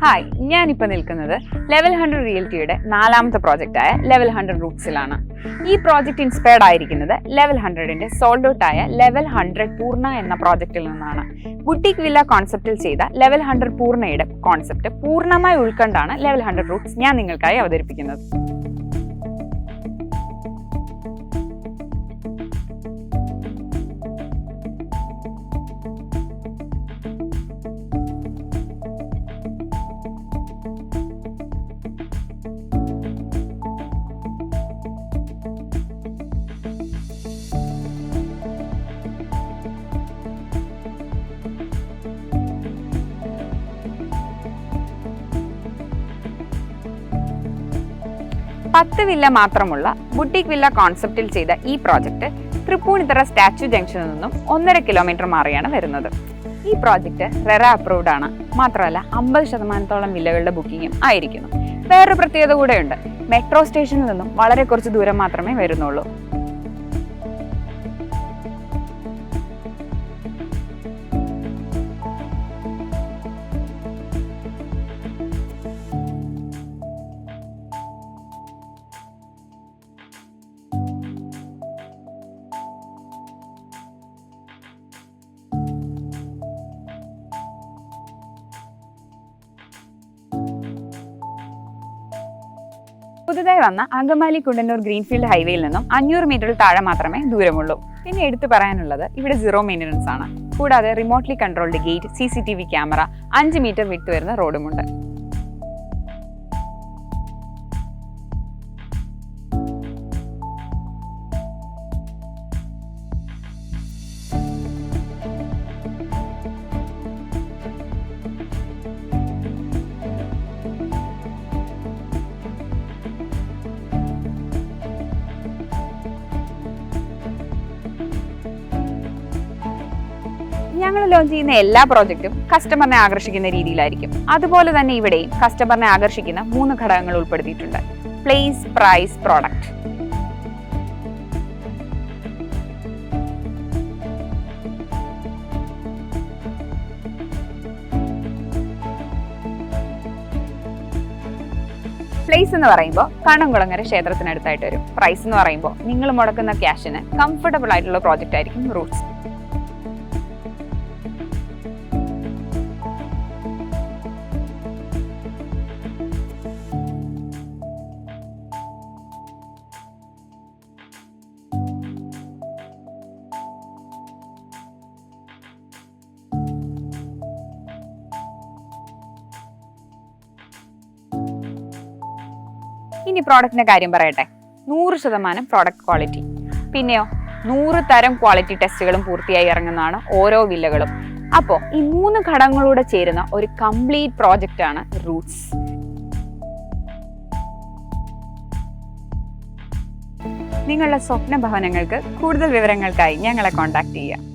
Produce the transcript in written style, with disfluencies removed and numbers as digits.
Hi, ഞാനിപ്പോൾ നിൽക്കുന്നത് level 100 റിയൽറ്റിയുടെ 4ാമത്തെ പ്രോജക്റ്റായ level 100 റൂട്ട്സിലാണ്. ഈ പ്രോജക്റ്റ് ഇൻസ്പയർഡ് ആയിരിക്കുന്നത് ലെവൽ 100ന്റെ സോൾഡ് ഔട്ട് ആയ ലെവൽ 100 പൂർണ്ണ എന്ന പ്രോജക്റ്റിൽ നിന്നാണ്. ബുട്ടീക് വില്ല കോൺസെപ്റ്റിൽ ചെയ്ത ലെവൽ 100 പൂർണ്ണയുടെ കോൺസെപ്റ്റ് പൂർണ്ണമായി ഉൾക്കൊണ്ടാണ് ലെവൽ 100 റൂട്ട്സ് ഞാൻ നിങ്ങൾക്കായി അവതരിപ്പിക്കുന്നത്. പത്ത് വില്ല മാത്രമുള്ള ബുട്ടീക് വില്ല കോൺസെപ്റ്റിൽ ചെയ്ത ഈ പ്രോജക്റ്റ് തൃപ്പൂണിത്തറ സ്റ്റാച്യു ജംഗ്ഷനിൽ നിന്നും 1.5 കിലോമീറ്റർ മാറിയാണ് വരുന്നത്. ഈ പ്രോജക്റ്റ് റെറ അപ്രൂവ്ഡ് ആണ്. മാത്രമല്ല 50% വില്ലകളുടെ ബുക്കിങ്ങും ആയിരിക്കുന്നു. വേറൊരു പ്രത്യേകത കൂടെയുണ്ട്. മെട്രോ സ്റ്റേഷനിൽ നിന്നും വളരെ കുറച്ച് ദൂരം മാത്രമേ വരുന്നുള്ളൂ. പുതുതായി വന്ന അങ്കമാലി കുണ്ടന്നൂർ ഗ്രീൻഫീൽഡ് ഹൈവേയിൽ നിന്നും 500 മീറ്ററിൽ താഴെ മാത്രമേ ദൂരമുള്ളൂ. പിന്നെ എടുത്തു പറയാനുള്ളത് ഇവിടെ 0 മെയിൻ്റനൻസ് ആണ്. കൂടാതെ remotely controlled gate, CCTV camera, 5 metre വിട്ട് വരുന്ന റോഡുമുണ്ട്. ഞങ്ങൾ ലോഞ്ച് ചെയ്യുന്ന എല്ലാ പ്രോജക്റ്റും കസ്റ്റമറിനെ ആകർഷിക്കുന്ന രീതിയിലായിരിക്കും. അതുപോലെ തന്നെ ഇവിടെയും കസ്റ്റമറിനെ ആകർഷിക്കുന്ന 3 ഘടകങ്ങൾ ഉൾപ്പെടുത്തിയിട്ടുണ്ട്: പ്ലേസ്, പ്രൈസ്, പ്രോഡക്റ്റ്. പ്ലേസ് എന്ന് പറയുമ്പോൾ കണ്ണംകുളങ്ങര ക്ഷേത്രത്തിനടുത്തായിട്ട് വരും. പ്രൈസ് എന്ന് പറയുമ്പോൾ നിങ്ങൾ മുടക്കുന്ന ക്യാഷിന് കംഫർട്ടബിൾ ആയിട്ടുള്ള പ്രോജക്റ്റ് ആയിരിക്കും റൂട്ട്സ്. ഇനി പ്രോഡക്റ്റിന്റെ കാര്യം പറയട്ടെ. 100% പ്രോഡക്റ്റ് ക്വാളിറ്റി. പിന്നെയോ 100 തരം ക്വാളിറ്റി ടെസ്റ്റുകളും പൂർത്തിയായി ഇറങ്ങുന്നതാണ് ഓരോ വില്ലകളും. അപ്പോൾ ഈ 3 ഘടകങ്ങളൂടെ ചേരുന്ന ഒരു കംപ്ലീറ്റ് പ്രോജക്റ്റ് ആണ് റൂട്ട്സ്. നിങ്ങളുടെ സ്വപ്ന ഭവനങ്ങൾക്ക് കൂടുതൽ വിവരങ്ങൾക്കായി ഞങ്ങളെ കോൺടാക്ട് ചെയ്യുക.